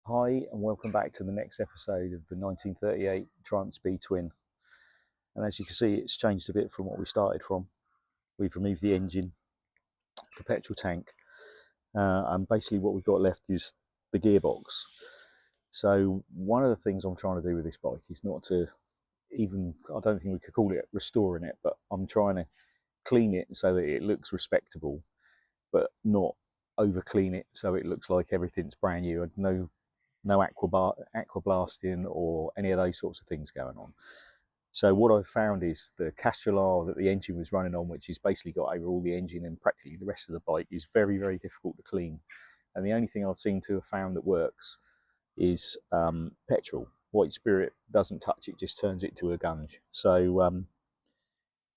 Hi and welcome back to the next episode of the 1938 Triumph Speed Twin. And as you can see, it's changed a bit from what we started from. We've removed the engine, the petrol tank, and basically what we've got left is the gearbox. So one of the things I'm trying to do with this bike is not to even, I don't think we could call it restoring it, but I'm trying to clean it so that it looks respectable, but not over clean it so it looks like everything's brand new. No aqua blasting or any of those sorts of things going on. So what I've found is the Castellar that the engine was running on, which has basically got over all the engine and practically the rest of the bike, is very, very difficult to clean. And the only thing I've seen to have found that works is petrol. White Spirit doesn't touch it, just turns it to a gunge. So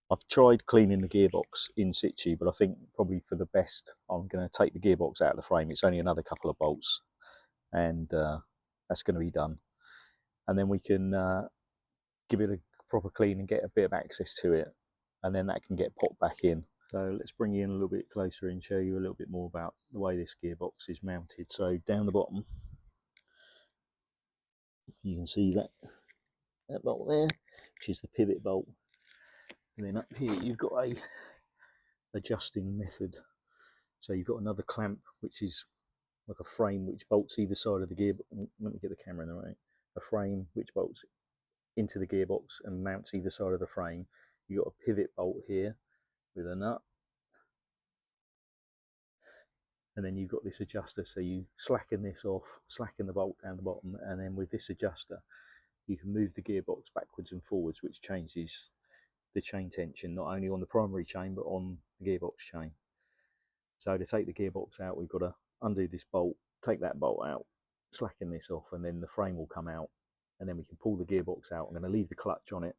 I've tried cleaning the gearbox in situ, but I think probably for the best, I'm going to take the gearbox out of the frame. It's only another couple of bolts, and that's going to be done. And then we can give it a proper clean and get a bit of access to it, and then that can get popped back in. So let's bring you in a little bit closer and show you a little bit more about the way this gearbox is mounted. So down the bottom, you can see that bolt there, which is the pivot bolt. And then up here, you've got a adjusting method. So you've got another clamp, which is like a frame which bolts either side of the gearbox. Let me get the camera in the right. A frame which bolts into the gearbox and mounts either side of the frame. You've got a pivot bolt here with a nut, and then you've got this adjuster, so you slacken this off, slacken the bolt down the bottom, and then with this adjuster you can move the gearbox backwards and forwards, which changes the chain tension not only on the primary chain but on the gearbox chain. So to take the gearbox out, we've got to undo this bolt, take that bolt out, slacken this off, and then the frame will come out, and then we can pull the gearbox out. I'm going to leave the clutch on it,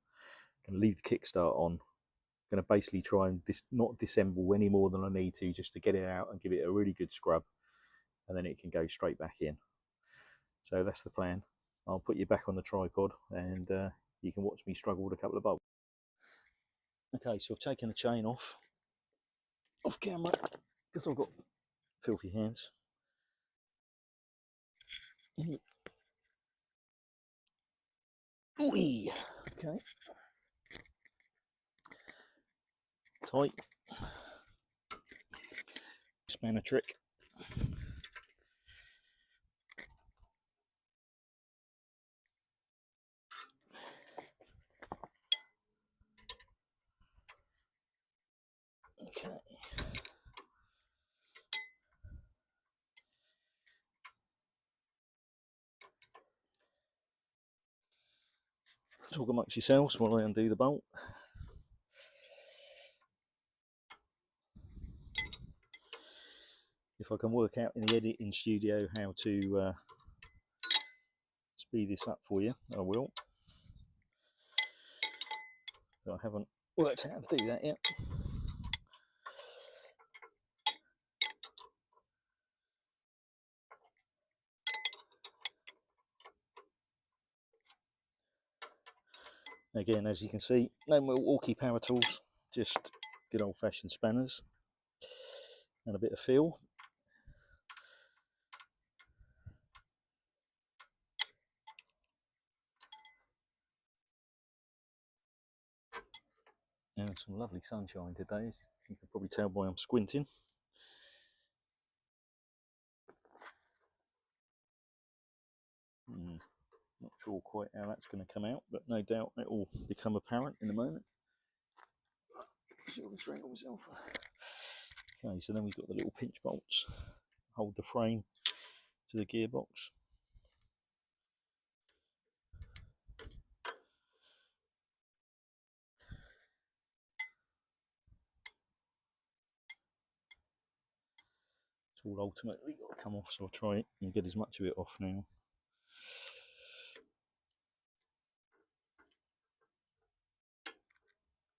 I'm going to leave the kickstart on, I'm going to basically try and not disassemble any more than I need to, just to get it out and give it a really good scrub, and then it can go straight back in. So that's the plan. I'll put you back on the tripod and you can watch me struggle with a couple of bolts. Okay, so I've taken the chain off camera because I've got filthy hands. Okay, tight. Spanner trick. Okay. Talk amongst yourselves while I undo the bolt. If I can work out in the editing studio how to speed this up for you, I will. But I haven't worked out how to do that yet. Again, as you can see, no Milwaukee power tools, just good old-fashioned spanners and a bit of feel. And some lovely sunshine today, as you can probably tell by I'm squinting. Not sure quite how that's going to come out, but no doubt it will become apparent in a moment. See if I can strangle myself. Okay, so then we've got the little pinch bolts, hold the frame to the gearbox. It's all ultimately got to come off, so I'll try it and get as much of it off now.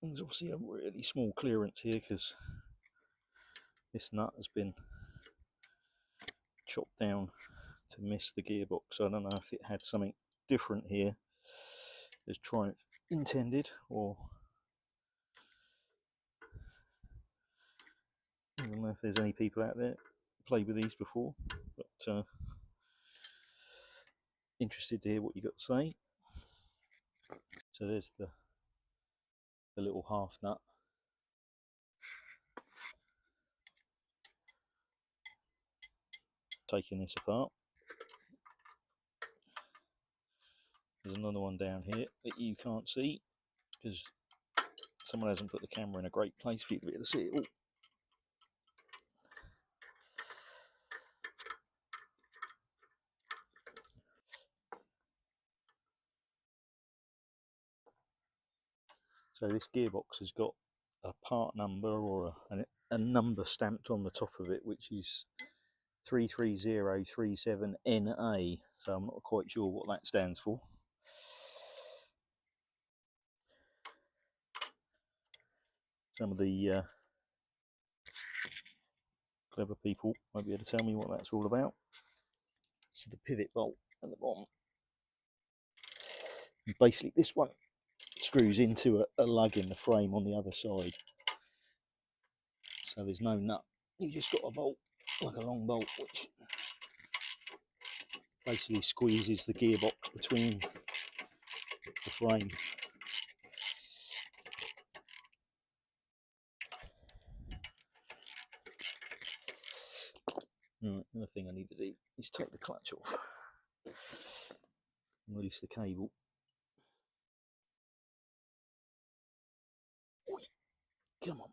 There's obviously a really small clearance here because this nut has been chopped down to miss the gearbox. So I don't know if it had something different here as Triumph intended, or I don't know if there's any people out there played with these before, but interested to hear what you got to say. So there's the little half nut. Taking this apart. There's another one down here that you can't see because someone hasn't put the camera in a great place for you to be able to see it all. So this gearbox has got a part number or a number stamped on the top of it, which is 33037NA. So I'm not quite sure what that stands for. Some of the clever people might be able to tell me what that's all about. So the pivot bolt at the bottom. And basically this one screws into a lug in the frame on the other side. So there's no nut. You just got a bolt, like a long bolt, which basically squeezes the gearbox between the frame. Right, another thing I need to do is take the clutch off and release the cable. Oi, come on.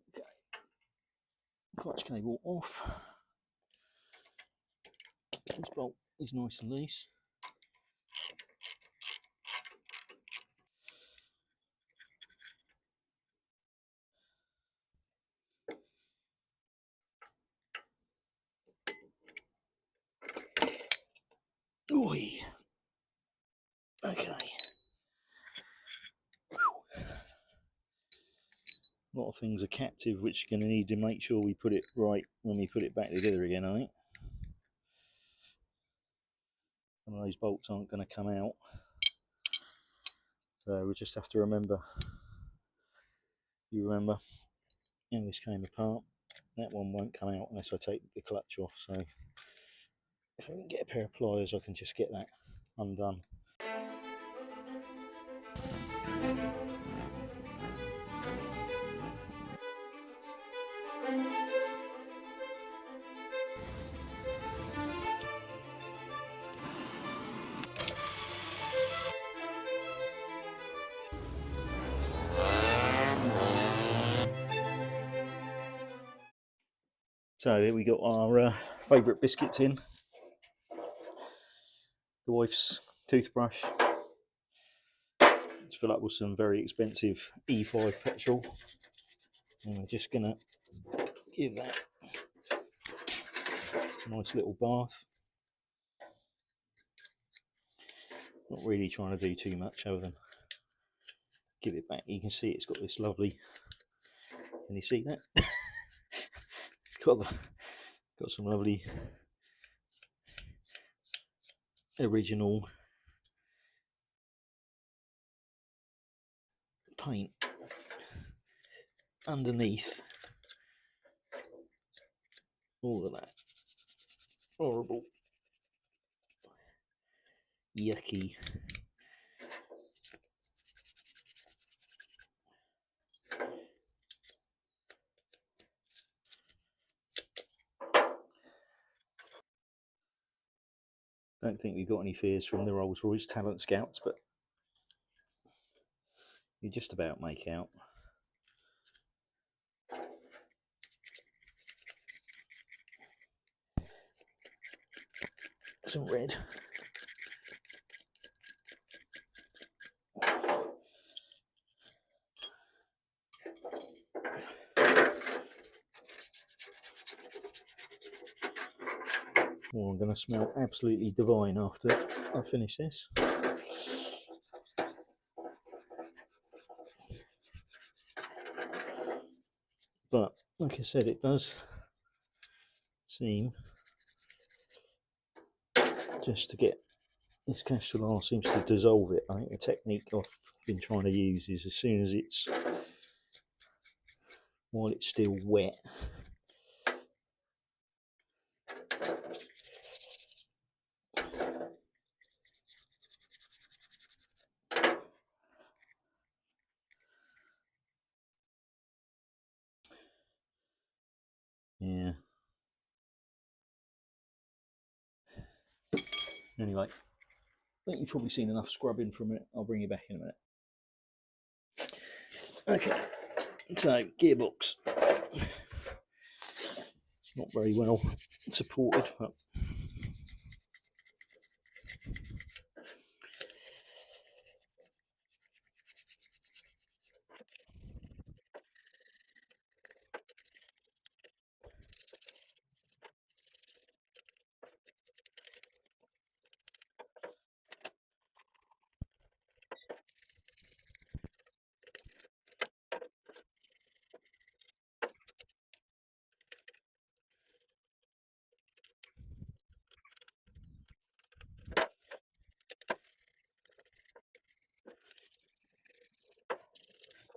Okay, clutch cable off. This bolt is nice and loose. Oi. Okay. A lot of things are captive, which you're going to need to make sure we put it right when we put it back together again, I think. Some of those bolts aren't going to come out. So we just have to remember. You remember how this came apart. That one won't come out unless I take the clutch off. So if I can get a pair of pliers, I can just get that undone. So here we got our favourite biscuit tin, the wife's toothbrush. Let's fill up with some very expensive E5 petrol, and we're just going to give that a nice little bath. Not really trying to do too much other than give it back. You can see it's got this lovely, can you see that? It's got some lovely original paint underneath all of that horrible, yucky don't think we've got any fears from the Rolls-Royce Talent Scouts, but you just about make out. Some red. Oh, I'm going to smell absolutely divine after I finish this. But like I said, it does seem just to get this castellar seems to dissolve it. I think the technique I've been trying to use is as soon as it's while it's still wet, Yeah. Anyway, I think you've probably seen enough scrubbing for a minute. I'll bring you back in a minute. Okay, so gearbox. Not very well supported, but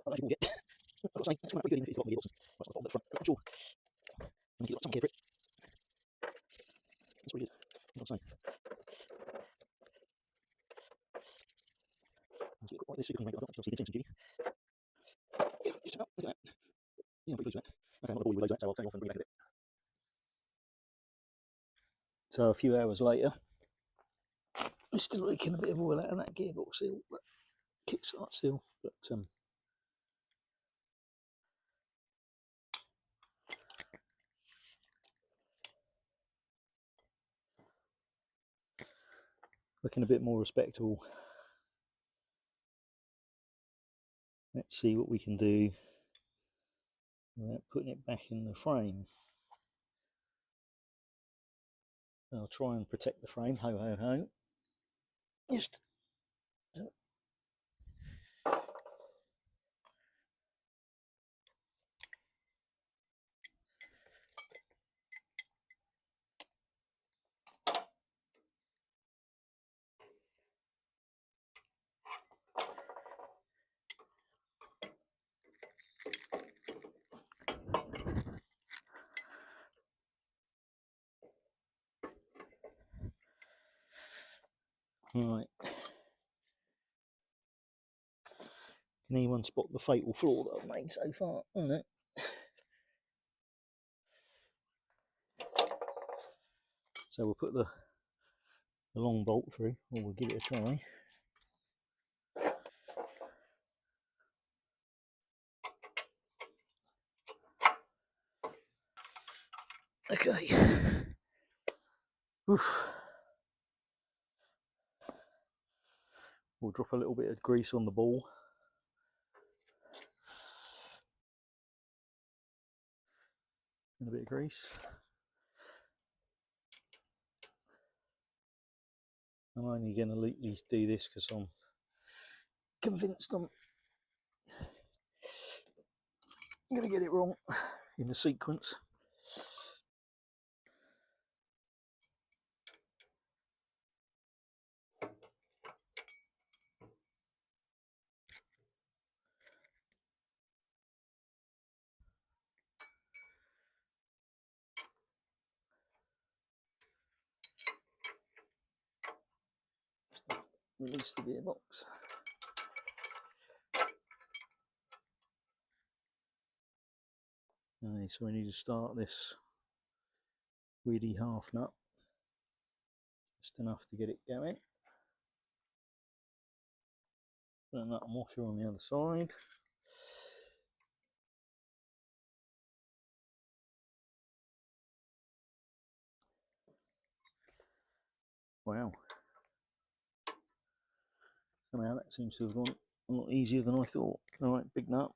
I don't think we'll get. I've got to say, that's pretty good even if it's got the gearbox. Right, on the front, I'm sure. I think you've got some care for it. That's pretty good. I've got to say. Let's get quite this super clean make. I've got obviously the Simpson duty. Yeah, just about. Look at that. Yeah, I'm pretty pleased with that. Okay, I'm not going to bore you with loads of that, so I'll take off and bring you back a bit. So a few hours later, it's still leaking a bit of oil out of that gearbox seal, but kickstart still. But looking a bit more respectable. Let's see what we can do without putting it back in the frame. I'll try and protect the frame. Ho ho ho. Just right. Can anyone spot the fatal flaw that I've made so far? I don't know. So we'll put the long bolt through, or we'll give it a try. Okay. Oof. We'll drop a little bit of grease on the ball. And a bit of grease. I'm only going to at least do this because I'm convinced I'm going to get it wrong in the sequence. Release the gearbox. Okay, so we need to start this weedy half nut, just enough to get it going. Put a nut and washer on the other side. Wow. Somehow that seems to have gone a lot easier than I thought. Alright, big nut.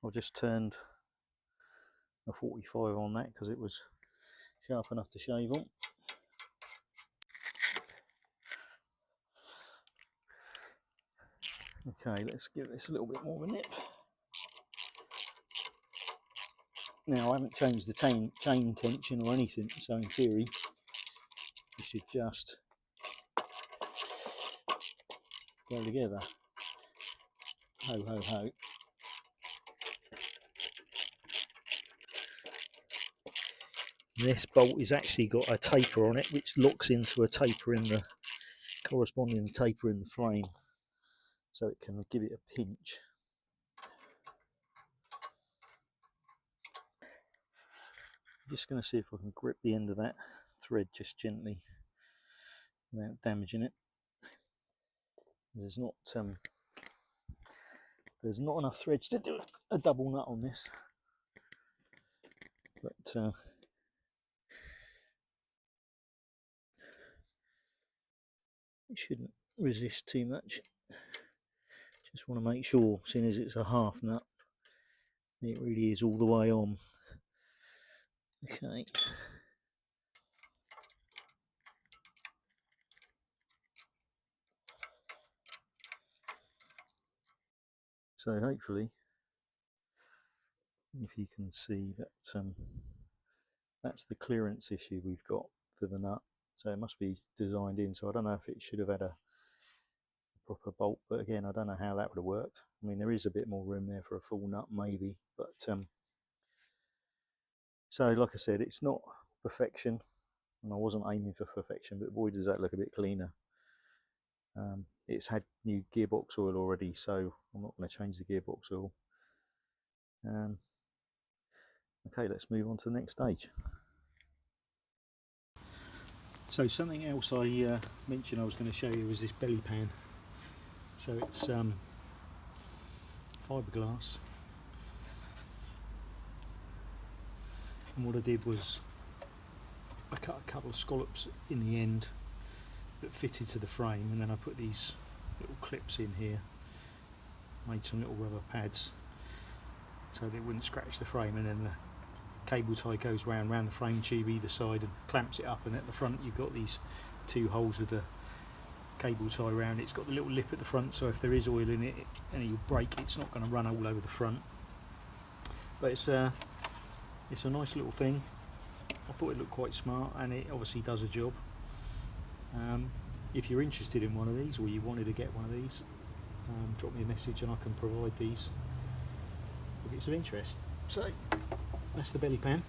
I just turned a 45 on that because it was sharp enough to shave on. Okay, let's give this a little bit more of a nip. Now I haven't changed the chain tension or anything, so in theory we should just go together. Ho ho ho. This bolt has actually got a taper on it which locks into a taper in the corresponding taper in the frame, so it can give it a pinch. just going to see if I can grip the end of that thread just gently without damaging it. There's not enough threads to do a double nut on this, but it shouldn't resist too much. Just want to make sure, seeing as it's a half nut, it really is all the way on. Okay. So hopefully, if you can see that that's the clearance issue we've got for the nut. So it must be designed in. So I don't know if it should have had a proper bolt, but again, I don't know how that would have worked. I mean, there is a bit more room there for a full nut maybe, but so like I said, it's not perfection, and I wasn't aiming for perfection, but boy does that look a bit cleaner. It's had new gearbox oil already, so I'm not going to change the gearbox oil. Okay, let's move on to the next stage. So something else I mentioned I was going to show you was this belly pan. So it's fiberglass, and what I did was I cut a couple of scallops in the end that fitted to the frame, and then I put these little clips in here, made some little rubber pads so that it wouldn't scratch the frame, and then the cable tie goes round the frame tube either side and clamps it up, and at the front you've got these two holes with the cable tie around. It's got the little lip at the front, so if there is oil in it and you break, it's not going to run all over the front. But it's a nice little thing. I thought it looked quite smart, and it obviously does a job. If you're interested in one of these, or you wanted to get one of these, drop me a message and I can provide these if it's of interest. So that's the belly pan.